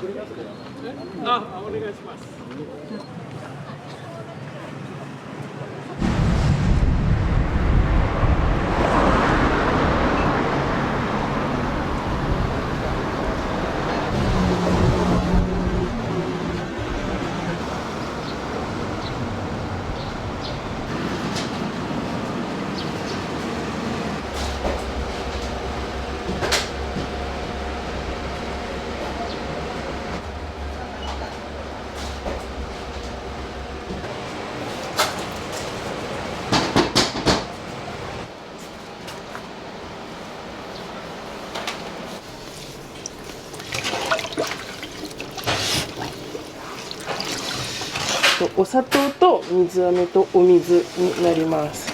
お願いします。お砂糖と水飴とお水になります。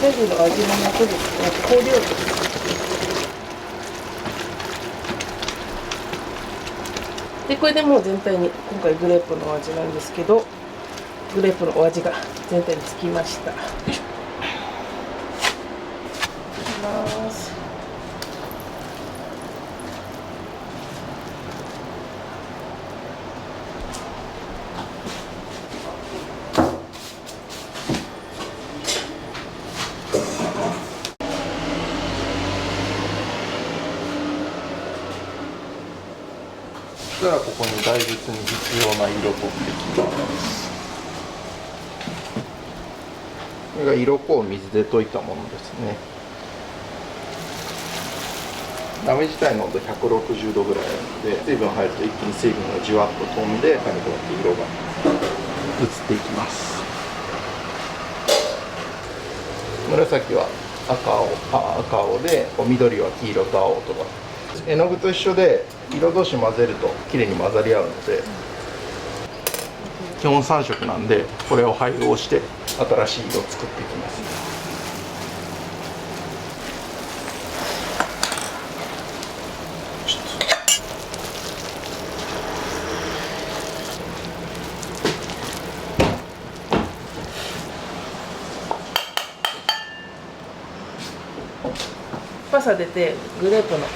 レジの味の素です。香料です。でこれでもう全体に今回グレープのお味なんですけど、グレープのお味が全体につきました。よいしょ。いきます。そしたらここに大仏に必要な色を取っていきます。これが色粉を水で溶いたものですね。鍋自体の温度160度ぐらいなので、水分入ると一気に水分がじわっと飛んで紙となって色が移っていきます。紫は赤青で、緑は黄色と青とか、絵の具と一緒で色同士混ぜるときれいに混ざり合うので、基本3色なんでこれを配合して新しい色を作っていきます。酸っぱさ出てグレープの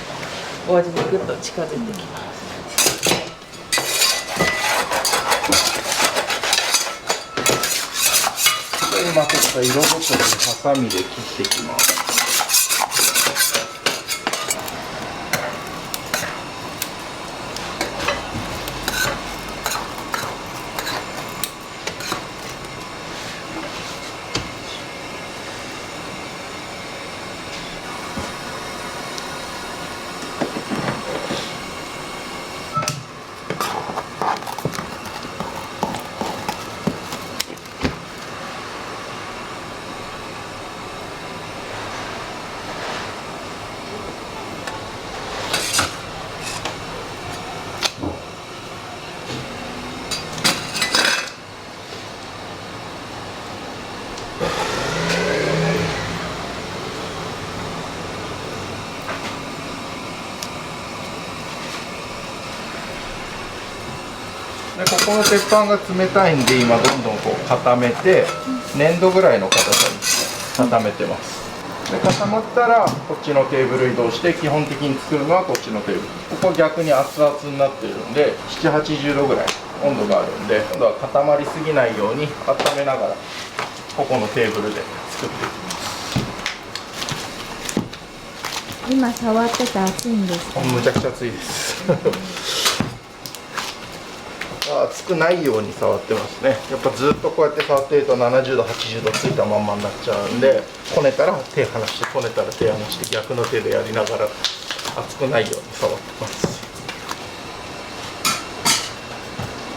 お味にぐっと近づいてきます。今取った色ごとにハサミで切っていきます。でここの鉄板が冷たいんで今どんどんこう固めて粘土ぐらいの硬さに固めてます。で固まったらこっちのテーブル移動して、基本的に作るのはこっちのテーブル。ここ逆に熱々になってるんで780度ぐらい温度があるんで、今度は固まりすぎないように温めながらここのテーブルで作っていきます。今触ってて熱いんですか？むちゃくちゃ熱いです熱くないように触ってますね。やっぱずっとこうやって触っていると70度80度ついたまんまになっちゃうんで、こねたら手離して、こねたら手離して、逆の手でやりながら熱くないように触ってます。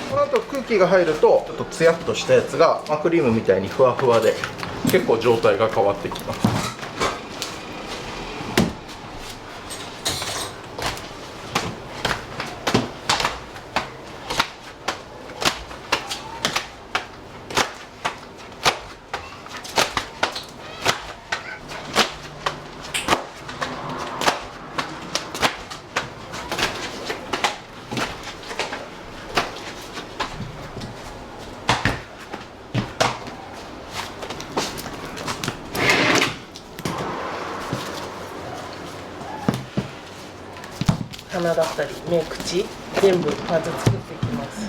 この後空気が入るとちょっとツヤっとしたやつが生クリームみたいにふわふわで、結構状態が変わってきます。鼻だったり目、口、全部パーツ作っていきます。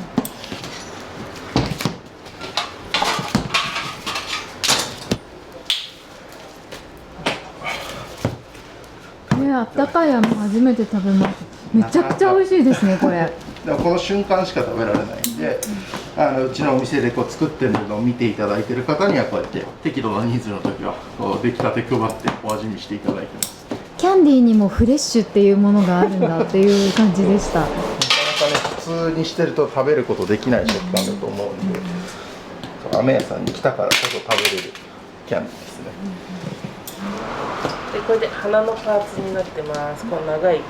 あったかい飴初めて食べます。めちゃくちゃ美味しいですね、これ。でもこの瞬間しか食べられないんで、うちのお店でこう作ってるのを見ていただいてる方にはこうやって適度な人数の時はこう出来たて配ってお味見していただいてます。キャンディーにもフレッシュっていうものがあるんだっていう感じでした。なかなかね、普通にしてると食べることできない食感だと思うんで、飴屋さんに来たからこそ食べれるキャンディーですね。でこれで鼻のパーツになってます。この長い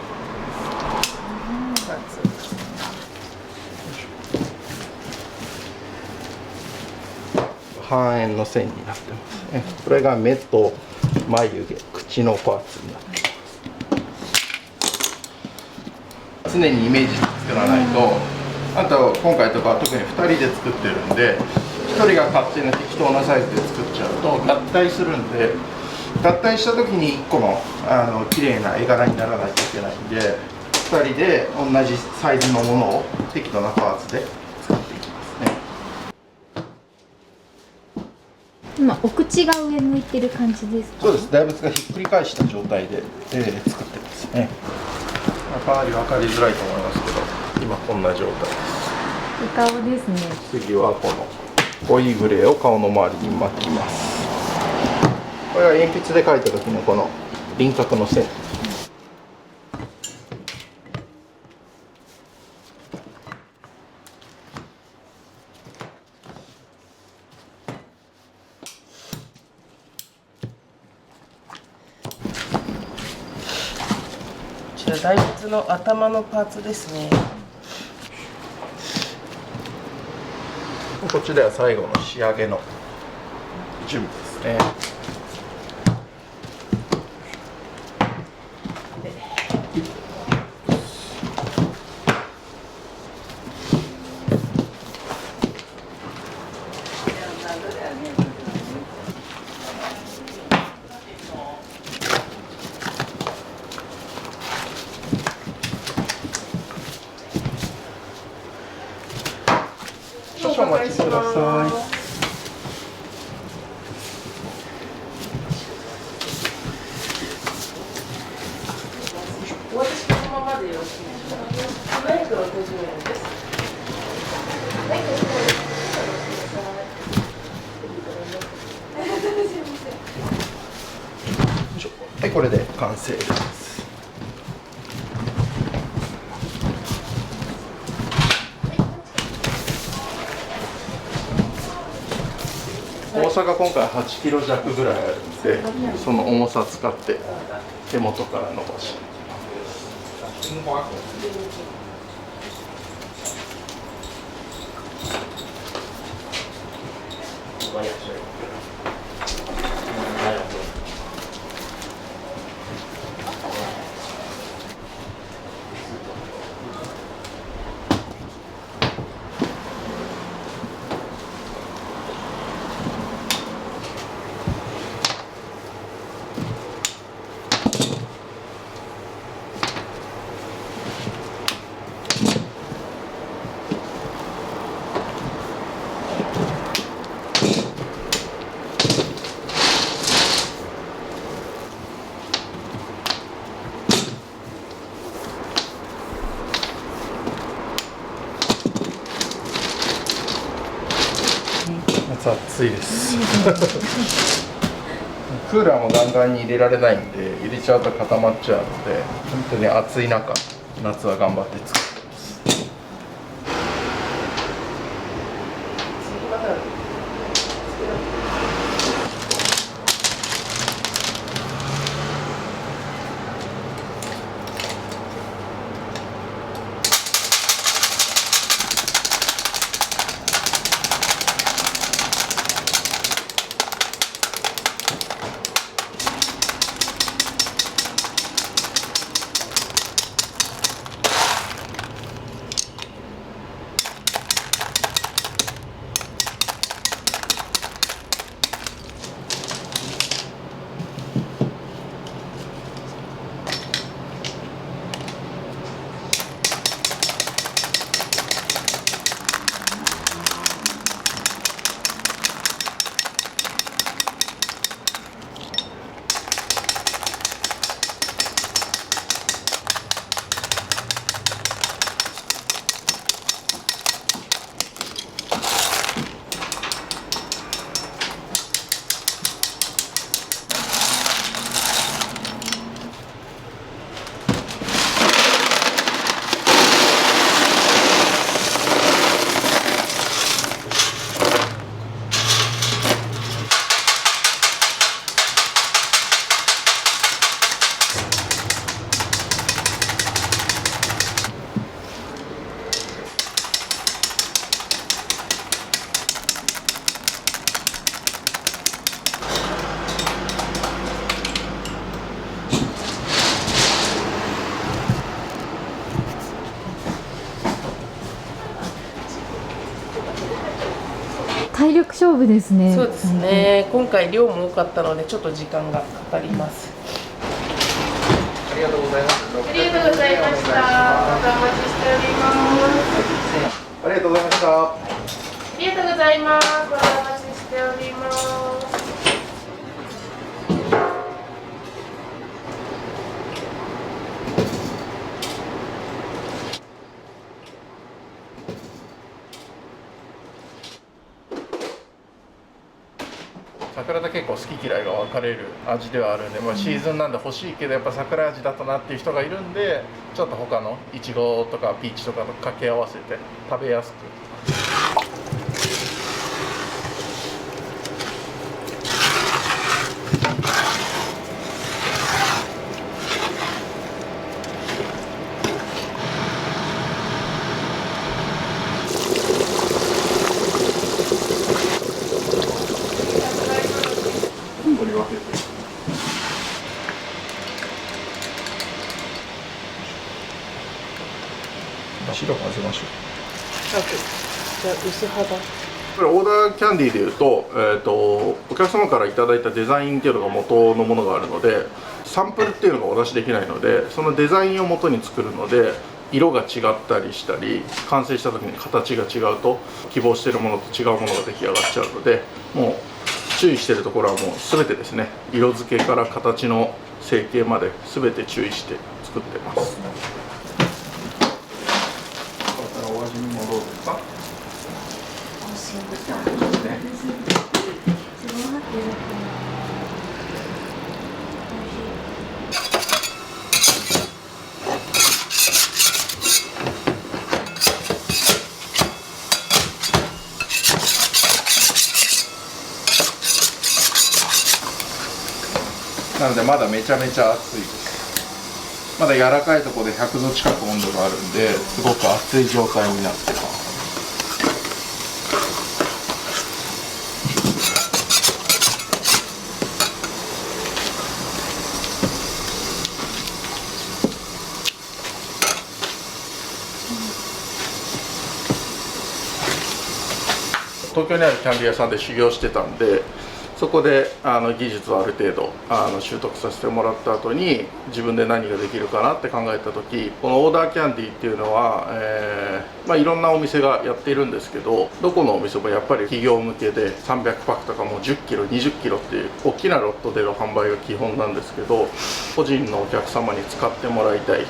パーツ。半円の線になってますね。これが目と眉毛、口のパーツになってます。常にイメージして作らないと、あと今回とかは特に2人で作ってるんで、1人が勝手に適当なサイズで作っちゃうと合体するんで、合体した時に1個の綺麗な絵柄にならないといけないんで、2人で同じサイズのものを適度なパーツで作っていきますね。今お口が上向いてる感じですか？そうです。大仏がひっくり返した状態で、作ってますね。かなり分かりづらいと思いますけど、今こんな状態です。いい顔ですね。次はこの濃いグレーを顔の周りに巻きます。これは鉛筆で描いた時のこの輪郭の線。こちら大仏の頭のパーツですね。こっちでは最後の仕上げの準備ですね。少々お待ちください。お渡しこのままでよろしいですか。760円です。はい、こちらです。はい、これで完成です。重さが今回8キロ弱ぐらいあるんで、その重さ使って手元から伸ばし夏暑いですクーラーもガンガンに入れられないんで入れちゃうと固まっちゃうので本当に暑い中夏は頑張って作ってます。体力勝負ですね。そうですね。今回量も多かったのでちょっと時間がかかります。ありがとうございます。ありがとうございました。またお待ちしております。ありがとうございました。ありがとうございます。またお待ちしております。桜田結構好き嫌いが分かれる味ではあるんで、シーズンなんで欲しいけどやっぱ桜味だとなっていう人がいるんで、ちょっと他のいちごとかピーチとかと掛け合わせて食べやすく。取り分けて白混ぜましょう。じゃあ薄肌。これオーダーキャンディーでいうと、お客様からいただいたデザインっていうのが元のものがあるので、サンプルっていうのがお出しできないので、そのデザインを元に作るので色が違ったりしたり、完成した時に形が違うと希望しているものと違うものが出来上がっちゃうので、もう注意しているところはもう全てですね、色付けから形の成形まで全て注意して作ってます。お味見もどうですか？美味しいですね。なのでまだめちゃめちゃ熱いです。まだ柔らかいところで100度近く温度があるんで、すごく熱い状態になってます。東京にあるキャンディー屋さんで修行してたんで、そこで技術をある程度習得させてもらった後に自分で何ができるかなって考えた時、このオーダーキャンディーっていうのは、いろんなお店がやっているんですけど、どこのお店もやっぱり企業向けで300パックとかもう10キロ20キロっていう大きなロットでの販売が基本なんですけど、個人のお客様に使ってもらいたい、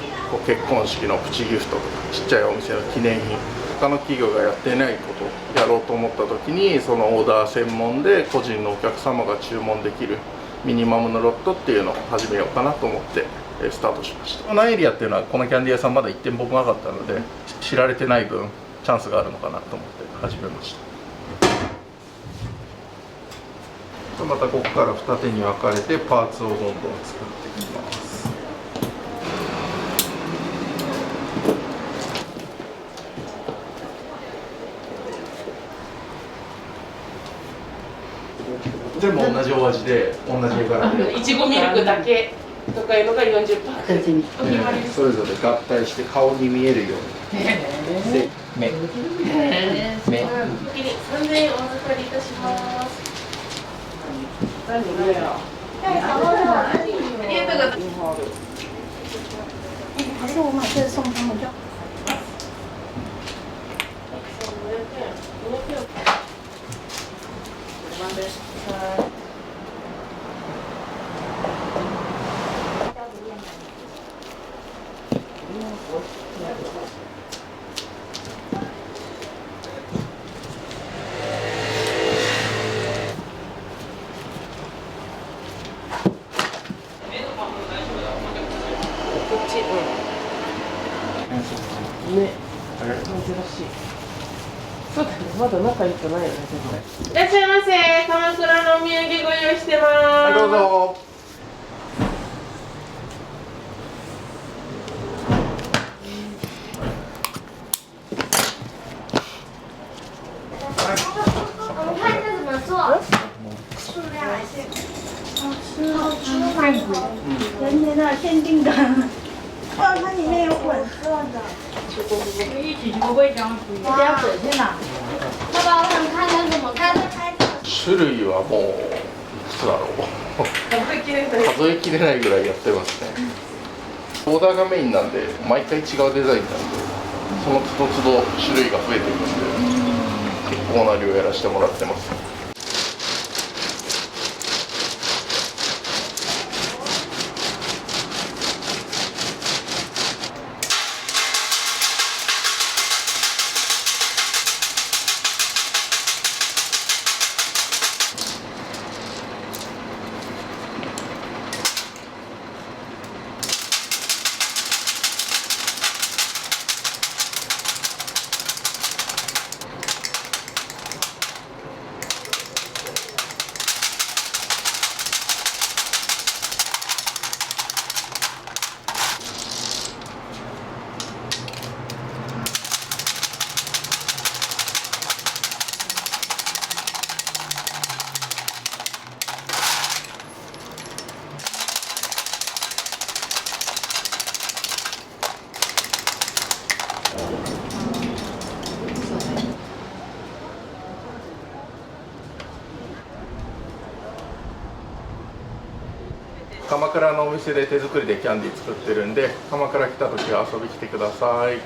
結婚式のプチギフトとかちっちゃいお店の記念品、他の企業がやっていないことをやろうと思った時に、そのオーダー専門で個人のお客様が注文できるミニマムのロットっていうのを始めようかなと思ってスタートしました。ナエリアっていうのはこのキャンディー屋さんまだ1店舗もなかったので、知られてない分チャンスがあるのかなと思って始めました。またここから二手に分かれてパーツをどんどん作っていきます。全部同じお味で同じ絵柄で、いちごミルクだけとかいうのが40%。それぞれ合体して顔に見えるように。で、目。時に3000円お預かりいたします。何がや。ありがとうございます。还是我买这送他们就好。こっち、ね、珍しい。そうだね、まだ仲良くないよね、絶対。いらっしゃいませ、鎌倉のお土産ご用意してます。はい、どうぞ。我们看这怎么做？数量还是？好吃饭人家的限定的。哇，它里面有混色的。一起不会这样子。这要水去哪？爸爸，我想看看怎么开的开的。種類はもういくつだろう。数えきれない。数えきれないぐらいやってますね。オーダーがメインなんで、毎回違うデザインなんで、その都度都度種類が増えていくんで、結構な量やらせてもらってます。鎌倉のお店で手作りでキャンディー作ってるんで、鎌倉来た時は遊び来てください。